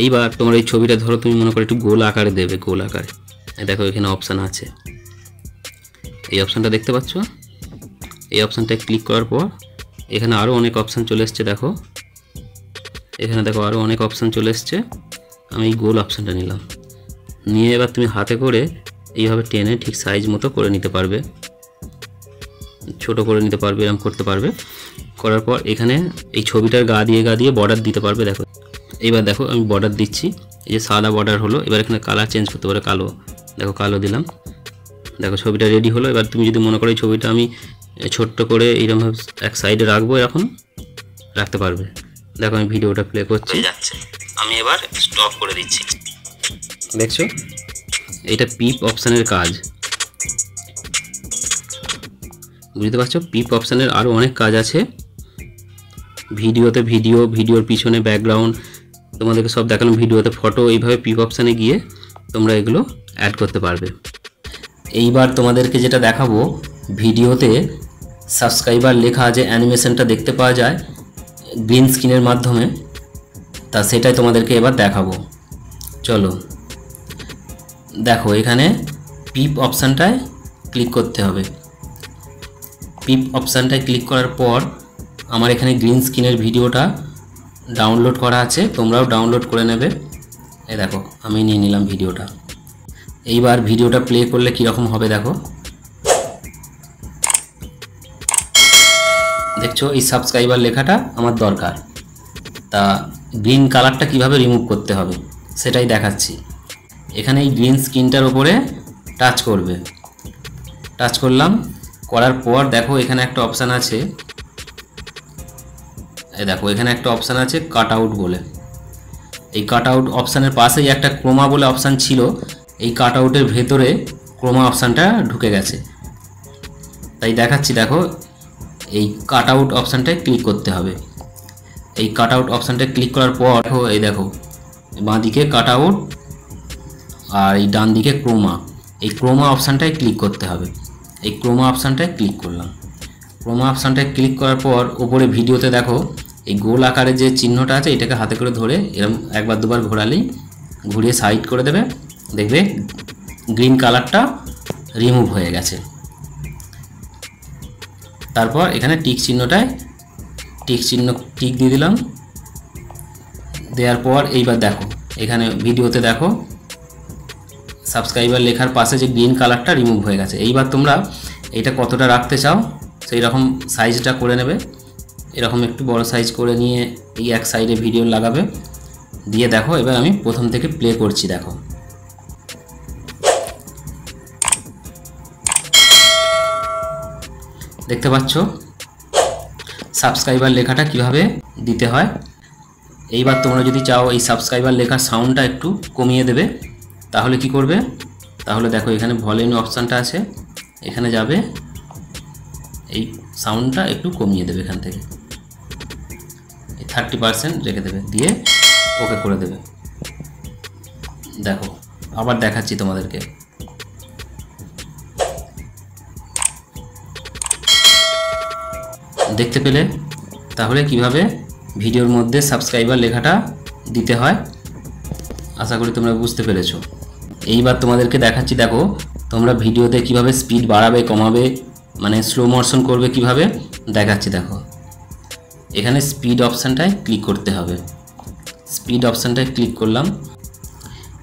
এইবার তোমার এই ছবিটা ধরো তুমি মনে করো একটু গোল আকারে দেবে, গোল আকারে। দেখো এখানে অপশান আছে, এই অপশানটা দেখতে পাচ্ছ। এই অপশানটায় ক্লিক করার পর এখানে আরও অনেক অপশান চলে এসছে। দেখো এখানে দেখো আরও অনেক অপশান চলে এসছে। আমি এই গোল অপশানটা নিলাম, নিয়ে এবার তুমি হাতে করে এইভাবে টেনে ঠিক সাইজ মতো করে নিতে পারবে, ছোট করে নিতে পারবে, এরকম করতে পারবে। করার পর এখানে এই ছবিটার গা দিয়ে বর্ডার দিতে পারবে। দেখো এইবার দেখো আমি বর্ডার দিচ্ছি, এই যে সাদা বর্ডার হলো। এবার এখানে কালার চেঞ্জ করতে পারে, কালো। দেখো কালো দিলাম। দেখো ছবিটা রেডি হলো। এবার তুমি যদি মনে করো এই ছবিটা আমি ছোট্ট করে এইরকমভাবে এক সাইডে রাখবো, এরকম রাখতে পারবে। দেখো আমি ভিডিওটা প্লে করছি, যাচ্ছে। আমি এবার স্টপ করে দিচ্ছি। দেখছো, এটা পিপ অপশানের কাজ। বুঝতে পারছো, পিপ অপশানের আরও অনেক কাজ আছে। ভিডিওতে ভিডিওর পিছনে ব্যাকগ্রাউন্ড তোমাদেরকে সব দেখালাম, ভিডিওতে ফটো, এইভাবে পিপ অপশানে গিয়ে তোমরা এগুলো অ্যাড করতে পারবে। এইবার তোমাদেরকে যেটা দেখাবো, ভিডিওতে সাবস্ক্রাইবার লেখা যে অ্যানিমেশনটা দেখতে পাওয়া যায় গ্রিন স্ক্রিনের মাধ্যমে, তা সেটাই তোমাদেরকে এবার দেখাবো। চলো দেখো, এখানে পিপ অপশানটায় ক্লিক করতে হবে। পিপ অপশানটায় ক্লিক করার পর আমার এখানে গ্রিন স্ক্রিনের ভিডিওটা ডাউনলোড করা আছে, তোমরাও ডাউনলোড করে নেবে। এই দেখো আমি নিয়ে নিলাম ভিডিওটা। এইবার ভিডিওটা প্লে করলে কীরকম হবে দেখো। দেখছো, এই সাবস্ক্রাইবার লেখাটা আমার দরকার, তা গ্রিন কালারটা কিভাবে রিমুভ করতে হবে সেটাই দেখাচ্ছি। এখানে এই গ্রিন স্ক্রিনটার ওপরে টাচ করবে। টাচ করলাম, করার পর দেখো এখানে একটা অপশান আছে, এই দেখো এখানে একটা অপশান আছে কাট আউট বলে। এই কাট আউট অপশানের পাশেই একটা ক্রোমা বলে অপশান ছিল, এই কাট আউটের ভেতরে ক্রোমা অপশানটা ঢুকে গেছে, তাই দেখাচ্ছি। দেখো, এই কাট আউট অপশানটায় ক্লিক করতে হবে। এই কাট আউট অপশানটায় ক্লিক করার পর এই দেখো বাঁ দিকে কাট আউট আর এই ডান দিকে ক্রোমা, এই ক্রোমা অপশানটায় ক্লিক করতে হবে। এই ক্রোমা অপশানটায় ক্লিক করলাম। ক্রোমা অপশানটায় ক্লিক করার পর ওপরে ভিডিওতে দেখো এই গোল আকারে যে চিহ্নটা আছে, এটাকে হাতে করে ধরে এরকম একবার দুবার ঘোরালেই ঘুরিয়ে সাইড করে দেবে, দেখবে গ্রিন কালারটা রিমুভ হয়ে গেছে। তারপর এখানে টিক চিহ্নটায় টিক দিয়ে দিলাম। দেওয়ার পর এইবার দেখো এখানে ভিডিওতে দেখো সাবস্ক্রাইবার লেখার পাশে যে গ্রিন কালারটা রিমুভ হয়ে গেছে। এইবার তোমরা এটা কতটা রাখতে চাও সেই রকম সাইজটা করে নেবে। এরকম একটু বড় সাইজ করে নিয়ে এই এক সাইডে ভিডিও লাগাবে, দিয়ে দেখো এবার আমি প্রথম থেকে প্লে করছি। দেখো দেখতে পাচ্ছ সাবস্ক্রাইবার লেখাটা কিভাবে দিতে হয়। এইবার তোমরা যদি চাও এই সাবস্ক্রাইবার লেখার সাউন্ডটা একটু কমিয়ে দেবে, তাহলে কি করবে, তাহলে দেখো এখানে ভলিউম অপশানটা আছে, এখানে যাবে, এই সাউন্ডটা একটু কমিয়ে দেবে, এখান থেকে 30% রেখে দেবে, দিয়ে ওকে করে দেবে। দেখো আবার দেখাচ্ছি তোমাদেরকে। দেখতে পেলে তাহলে কিভাবে ভিডিওর মধ্যে সাবস্ক্রাইবার লেখাটা দিতে হয়। আশা করি তোমরা বুঝতে পেরেছো। এইবার তোমাদেরকে দেখাচ্ছি, দেখো তোমরা ভিডিওতে কিভাবে স্পিড বাড়াবে কমাবে, মানে স্লো মোশন করবে কিভাবে দেখাচ্ছি। দেখো এখানে স্পিড অপশানটায় ক্লিক করতে হবে। স্পিড অপশানটায় ক্লিক করলাম।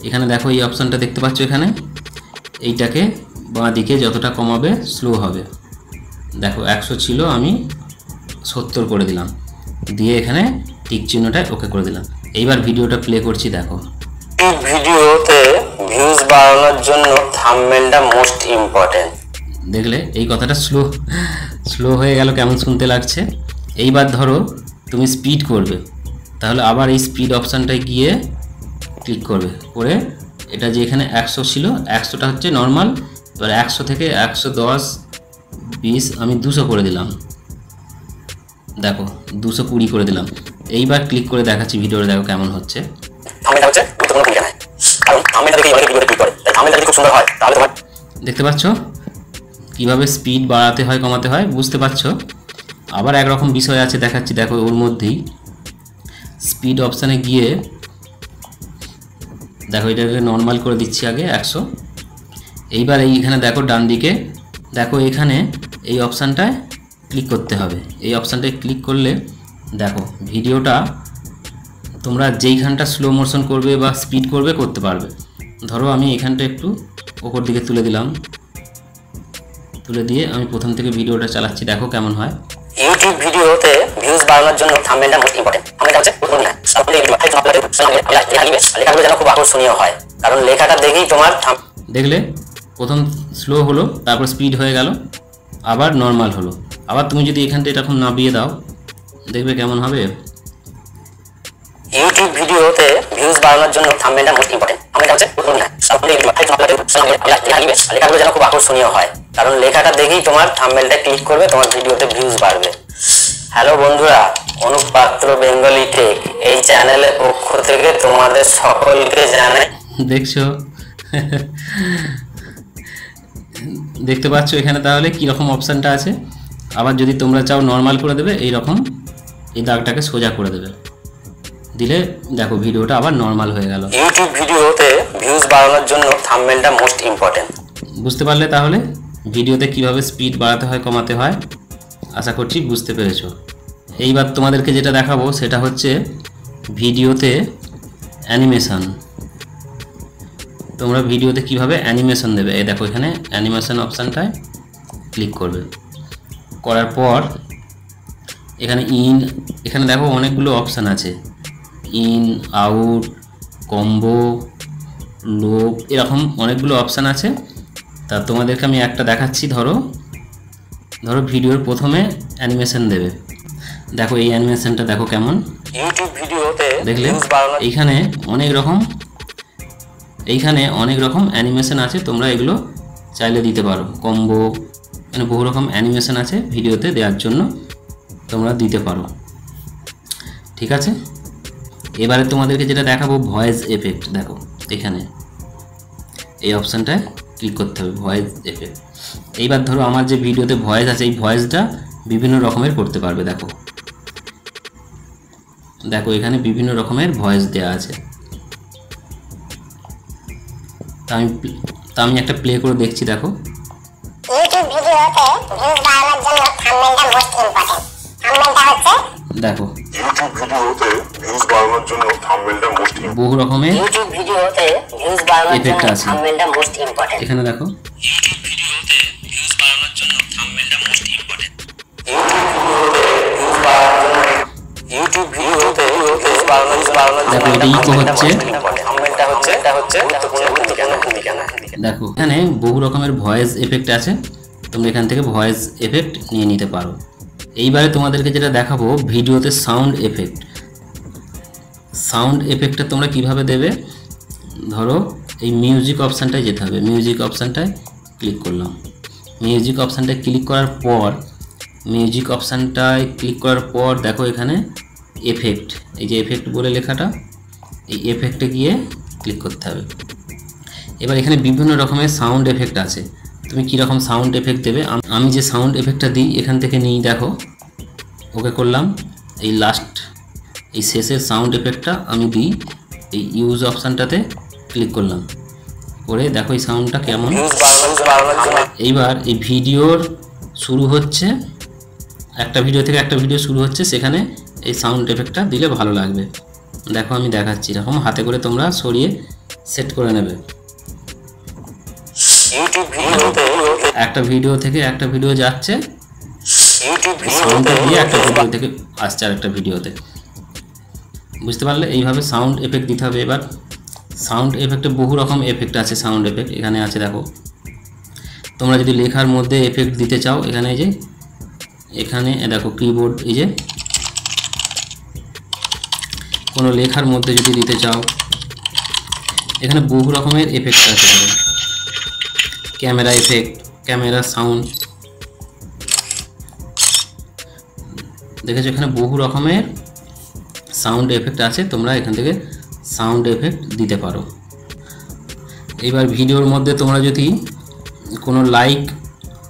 এখানে দেখো এই অপশানটা দেখতে পাচ্ছ, এখানে এইটাকে বাঁ দিকে যতটা কমাবে স্লো হবে। দেখো 100 ছিল, আমি 70 করে দিলাম, দিয়ে এখানে টিক চিহ্নটায় ওকে করে দিলাম। এইবার ভিডিওটা প্লে করছি। দেখো ভিডিওতে ভিউজ বাড়ানোর জন্য থাম্বনেলটা মোস্ট ইম্পর্টেন্ট। দেখলে এই কথাটা স্লো হয়ে গেল, কেমন শুনতে লাগছে। এইবার ধরো তুমি স্পিড করবে, তাহলে আবার এই স্পিড অপশানটায় গিয়ে ক্লিক করবে, করে এটা যে এখানে 100 ছিল, 100টা হচ্ছে নর্মাল, এবার 100 থেকে 110, 20 আমি 200 করে দিলাম। দেখো 220 করে দিলাম। এইবার ক্লিক করে দেখাচ্ছি ভিডিওটা, দেখো কেমন হচ্ছে। দেখতে পাচ্ছ কিভাবে স্পিড বাড়াতে হয় কমাতে হয়, বুঝতে পারছো। আবার একরকম বিষয় আছে দেখাচ্ছি। দেখো ওর মধ্যেই স্পিড অপশানে গিয়ে দেখো এটাকে নর্মাল করে দিচ্ছি আগে 100। এইবার এইখানে দেখো ডান দিকে দেখো এখানে এই অপশানটায় ক্লিক করতে হবে। এই অপশানটায় ক্লিক করলে দেখো ভিডিওটা তোমরা যেইখানটা স্লো মোশন করবে বা স্পিড করবে করতে পারবে। ধরো আমি এখানটা একটু ওপর দিকে তুলে দিলাম, তুলে দিয়ে আমি প্রথম থেকে ভিডিওটা চালাচ্ছি, দেখো কেমন হয়। ইউটিউব ভিডিওতে ভিউজ বাড়ানোর জন্য থাম্বনেলটা মোস্ট ইম্পর্টেন্ট। থাম্বনেলটা হচ্ছে লেখাগুলো যেন খুব আকর্ষণীয় হয়, কারণ লেখাটা দেখেই তোমার দেখলে প্রথম স্লো হলো, তারপর স্পিড হয়ে গেল, আবার নর্মাল হলো। আবার তুমি যদি এখানটা এরকম নামিয়ে দাও, দেখবে কেমন হবে। ইউটিউব ভিডিওতে ভিউজ বাড়ানোর জন্য থাম্বনেলটা মোস্ট ইম্পর্টেন্ট। থাম্বনেলটা হচ্ছে লেখাগুলো যেন খুব আকর্ষণীয় হয়, কারণ লেখাটা দেখেই তোমার থাম্বনেলটা ক্লিক করবে, তোমার ভিডিওতে ভিউজ বাড়বে। হ্যালো বন্ধুরা, অনুপ পাত্র বেঙ্গলি টেক এই চ্যানেলের পক্ষ থেকে তোমাদের সকলকে জানাই। দেখছো দেখতে পাচ্ছ এখানে তাহলে কীরকম অপশানটা আছে। আবার যদি তোমরা চাও নর্মাল করে দেবে, এই রকম এই দাগটাকে সোজা করে দেবে, দিলে দেখো ভিডিওটা আবার নর্মাল হয়ে গেল। ইউটিউব ভিডিওতে ভিউজ বাড়ানোর জন্য থাম্বনেলটা মোস্ট ইম্পর্টেন্ট। বুঝতে পারলে তাহলে ভিডিওতে কিভাবে স্পিড বাড়াতে হয় কমাতে হয়, আশা করছি বুঝতে পেরেছো। এইবার তোমাদেরকে যেটা দেখাবো সেটা হচ্ছে ভিডিওতে অ্যানিমেশন। তোমরা ভিডিওতে কিভাবে অ্যানিমেশন দেবে, এই দেখো এখানে অ্যানিমেশন অপশানটায় ক্লিক করবে। করার পর এখানে এখানে দেখো অনেকগুলো অপশান আছে, ইন, আউট, কম্বো, লোপ, এরকম অনেকগুলো অপশান আছে। তা তোমাদেরকে আমি একটা দেখাচ্ছি। ধরো ভিডিওর প্রথমে অ্যানিমেশন দেবে, দেখো এই অ্যানিমেশনটা দেখো কেমন। ইউটিউব ভিডিওতে দেখলে এইখানে অনেক রকম অ্যানিমেশন আছে, তোমরা এগুলো চাইলে দিতে পারো। কম্বো, এখানে বহু রকম অ্যানিমেশন আছে ভিডিওতে দেওয়ার জন্য, তোমরা দিতে পারো। ঠিক আছে, এবারে তোমাদেরকে যেটা দেখাবো ভয়েস এফেক্ট। দেখো এখানে এই অপশানটায় ক্লিক করতে হবে, ভয়েস এফেক্ট। এইবার ধরো আমার যে ভিডিওতে ভয়েস আছে, এই ভয়েসটা বিভিন্ন রকমের করতে পারবে। দেখো এখানে বিভিন্ন রকমের ভয়েস দেওয়া আছে। তা আমি একটা প্লে করে দেখছি। দেখো ইউটিউব ভিডিওতে ভিউজ বাড়ানোর জন্য থাম্বনেলটা মোস্ট ইম্পর্টেন্ট। থাম্বনেলটা হচ্ছে দেখো ইউটিউব ভিডিওতে ভিউজ বাড়ানোর জন্য থাম্বনেলটা মোস্ট ইম্পর্টেন্ট। বহু রকমের ইউটিউব ভিডিওতে ভিউজ বাড়ানোর জন্য এফেক্ট আছে, থাম্বনেলটা মোস্ট ইম্পর্টেন্ট। এখানে দেখো ইউটিউব ভিডিওতে ভিউজ বাড়ানোর জন্য থাম্বনেলটা মোস্ট ইম্পর্টেন্ট। ইউটিউব ভিডিওতে ভিউজ বাড়ানোর জন্য দেখো এটা ইকো হচ্ছে। থাম্বনেলটা হচ্ছে গুরুত্বপূর্ণ ভূমিকা। দেখো এখানে বহু রকমের ভয়েস এফেক্ট আছে, তোমরা এখান থেকে ভয়েস এফেক্ট নিয়ে নিতে পারো। এইবারে তোমাদেরকে যেটা দেখাবো ভিডিওতে সাউন্ড এফেক্ট। সাউন্ড এফেক্টটা তোমরা কিভাবে দেবে, ধরো এই মিউজিক অপশানটায় যেতে হবে। মিউজিক অপশানটায় ক্লিক করলাম। মিউজিক অপশানটায় ক্লিক করার পর দেখো এখানে এফেক্ট, এই যে এফেক্ট বলে লেখাটা, এই এফেক্টে গিয়ে ক্লিক করতে হবে। এবার এখানে বিভিন্ন রকমের সাউন্ড এফেক্ট আছে, তুমি কীরকম সাউন্ড এফেক্ট দেবে। আমি যে সাউন্ড এফেক্টটা দিই এখান থেকে নিই। দেখো ওকে করলাম, এই শেষের সাউন্ড এফেক্টটা আমি দিই, এই ইউজ অপশানটাতে ক্লিক করলাম, করে দেখো এই সাউন্ডটা কেমন। এইবার এই ভিডিওর শুরু হচ্ছে, একটা ভিডিও থেকে একটা ভিডিও শুরু হচ্ছে, সেখানে এই সাউন্ড এফেক্টটা দিলে ভালো লাগবে। দেখো আমি দেখাচ্ছি, এরকম হাতে করে তোমরা সরিয়ে সেট করে নেবে। একটা ভিডিও থেকে একটা ভিডিও যাচ্ছে, সাউন্ডটা দিয়ে একটা ভিডিও থেকে আসছে আর একটা ভিডিওতে। বুঝতে পারলে এইভাবে সাউন্ড এফেক্ট দিতে হবে। এবার সাউন্ড এফেক্টে বহু রকম এফেক্ট আছে। সাউন্ড এফেক্ট এখানে আছে, দেখো তোমরা যদি লেখার মধ্যে এফেক্ট দিতে চাও, এখানে দেখো কিবোর্ড, এই যে কোনো লেখার মধ্যে যদি দিতে চাও, এখানে বহু রকমের এফেক্ট আছে। ক্যামেরা এফেক্ট, ক্যামেরা সাউন্ড, দেখেছো এখানে বহু রকমের সাউন্ড এফেক্ট আছে, তোমরা এখান থেকে সাউন্ড এফেক্ট দিতে পারো। এবার ভিডিওর মধ্যে তোমরা যদি কোনো লাইক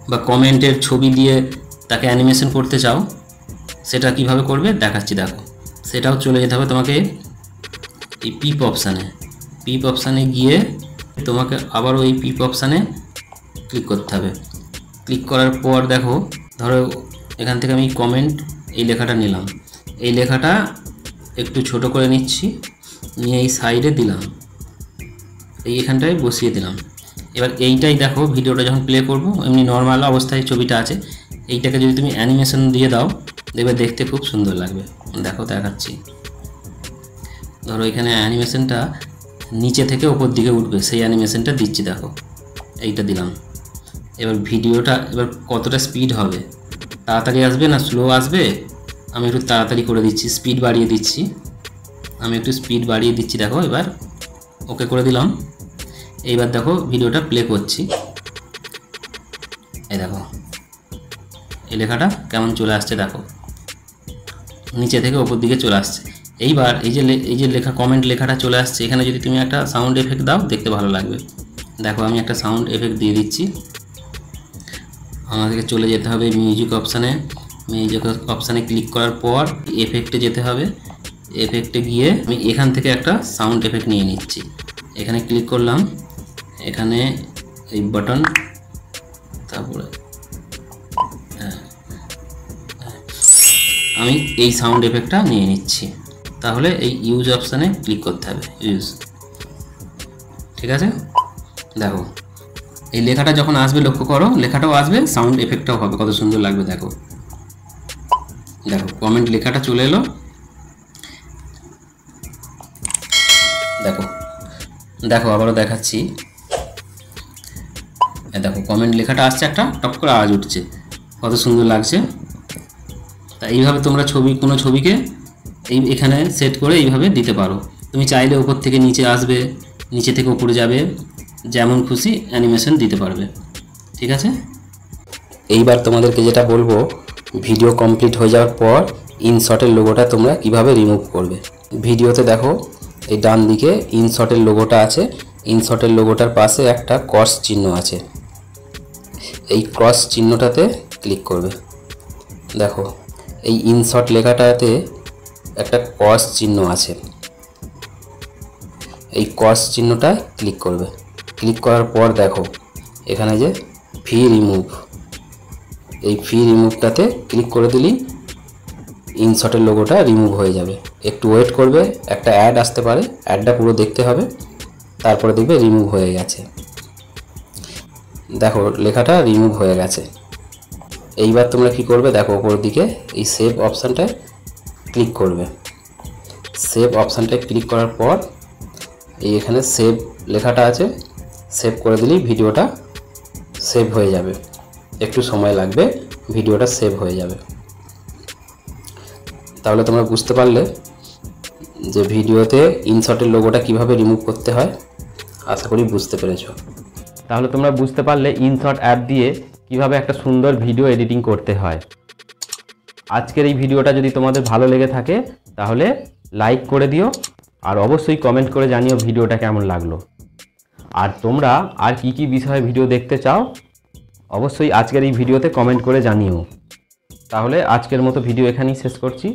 বা কমেন্টের ছবি দিয়ে তাকে অ্যানিমেশন করতে চাও, সেটা কিভাবে করবে দেখাচ্ছি। দেখো সেটাও চলে যেতে হবে তোমাকে এই পিপ অপশানে গিয়ে তোমাকে আবারও এই পিপ অপশানে ক্লিক করতে হবে। ক্লিক করার পর দেখো, ধরো এখান থেকে আমি কমেন্ট এই লেখাটা নিলাম, এই লেখাটা একটু ছোট করে নিচ্ছি, নিয়ে এই সাইডে দিলাম, এইখানটায় বসিয়ে দিলাম। এবার এইটাই দেখো ভিডিওটা যখন প্লে করব, এমনি নর্মাল অবস্থায় ছবিটা আছে, এইটাকে যদি তুমি অ্যানিমেশন দিয়ে দাও, দেখবে দেখতে খুব সুন্দর লাগবে। দেখো দেখাচ্ছি, ধরো এখানে অ্যানিমেশনটা নিচে থেকে ওপর দিকে উঠবে, সেই অ্যানিমেশনটা দিচ্ছি। দেখো এইটা দিলাম। এবার ভিডিওটা এবার কতটা স্পিড হবে, তাড়াতাড়ি আসবে না স্লো আসবে, আমি একটু তাড়াতাড়ি করে দিচ্ছি, স্পিড বাড়িয়ে দিচ্ছি। আমি একটু স্পিড বাড়িয়ে দিচ্ছি, দেখো এবার ওকে করে দিলাম। এইবার দেখো ভিডিওটা প্লে করছি, এই দেখো এই লেখাটা কেমন চলে আসছে, দেখো নিচে থেকে ওপর দিকে চলে আসছে। এইবার এই যে লেখা কমেন্ট লেখাটা চলে আসছে, এখানে যদি তুমি একটা সাউন্ড এফেক্ট দাও দেখতে ভালো লাগবে। দেখো আমি একটা সাউন্ড এফেক্ট দিয়ে দিচ্ছি। আমাদেরকে চলে যেতে হবে মিউজিক অপশানে। মিউজিক অপশানে ক্লিক করার পর এফেক্টে যেতে হবে। এফেক্টে গিয়ে আমি এখান থেকে একটা সাউন্ড এফেক্ট নিয়ে নিচ্ছি। এখানে ক্লিক করলাম, এখানে এই বাটন, তারপরে আমি এই সাউন্ড এফেক্টটা নিয়ে নিচ্ছি। তাহলে এই ইউজ অপশানে ক্লিক করতে হবে, ইউজ। ঠিক আছে, দেখো এই লেখাটা যখন আসবে লক্ষ্য করো, লেখাটাও আসবে, সাউন্ড এফেক্টটাও হবে, কত সুন্দর লাগবে। দেখো দেখো কমেন্ট লেখাটা চলে এলো, দেখো দেখো আবারও দেখাচ্ছি। দেখো কমেন্ট লেখাটা আসছে, একটা টপ করে আওয়াজ উঠছে, কত সুন্দর লাগছে। তা এইভাবে তোমরা কোনো ছবিকে এখানে সেট করে এইভাবে দিতে পারো। তুমি চাইলে উপর থেকে নিচে আসবে, নিচে থেকে উপরে যাবে, যেমন খুশি অ্যানিমেশন দিতে পারবে। ঠিক আছে, এইবার তোমাদেরকে যেটা বলবো, ভিডিও কমপ্লিট হয়ে যাওয়ার পর ইনশটের লোগোটা তোমরা কিভাবে রিমুভ করবে। ভিডিওতে দেখো এই ডান দিকে ইনশটের লোগোটা আছে, ইনশটের লোগোটার পাশে একটা ক্রস চিহ্ন আছে, এই ক্রস চিহ্নটাতে ক্লিক করবে। দেখো এই ইনশট লেখাটাতে একটা ক্রস চিহ্ন আছে, এই ক্রস চিহ্নটা ক্লিক করবে। ক্লিক করার পর দেখো এখানে যে ফি রিমুভ, এই ফি রিমুভটাতে ক্লিক করে দিলেই ইনশটের লোগোটা রিমুভ হয়ে যাবে। একটু ওয়েট করবে, একটা অ্যাড আসতে পারে, অ্যাডটা পুরো দেখতে হবে, তারপরে দেখবে রিমুভ হয়ে গেছে। দেখো লেখাটা রিমুভ হয়ে গেছে। এইবার তোমরা কি করবে, দেখো ওপর দিকে এই সেভ অপশানটায় ক্লিক করবে। সেভ অপশানটায় ক্লিক করার পর এই এখানে সেভ লেখাটা আছে, সেভ করে দিলেই ভিডিওটা সেভ হয়ে যাবে। একটু সময় লাগবে, ভিডিওটা সেভ হয়ে যাবে। তাহলে তোমরা বুঝতে পারলে যে ভিডিওতে ইনশটের লোগোটা কিভাবে রিমুভ করতে হয়। আশা করি বুঝতে পেরেছো। তাহলে তোমরা বুঝতে পারলে ইনশট অ্যাপ দিয়ে কিভাবে একটা সুন্দর ভিডিও এডিটিং করতে হয়। আজকের এই ভিডিওটা যদি তোমাদের ভালো লেগে থাকে তাহলে লাইক করে দিও, আর অবশ্যই কমেন্ট করে জানিও ভিডিওটা কেমন লাগলো। আর তোমরা আর কি কি বিষয়ে ভিডিও দেখতে চাও অবশ্যই আজকের এই ভিডিওতে কমেন্ট করে জানিও। তাহলে আজকের মতো ভিডিও এখানেই শেষ করছি।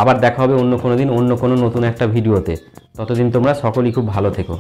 আবার দেখা হবে অন্য কোনো দিন অন্য কোনো নতুন একটা ভিডিওতে। ততদিন তোমরা সকলেই খুব ভালো থেকো।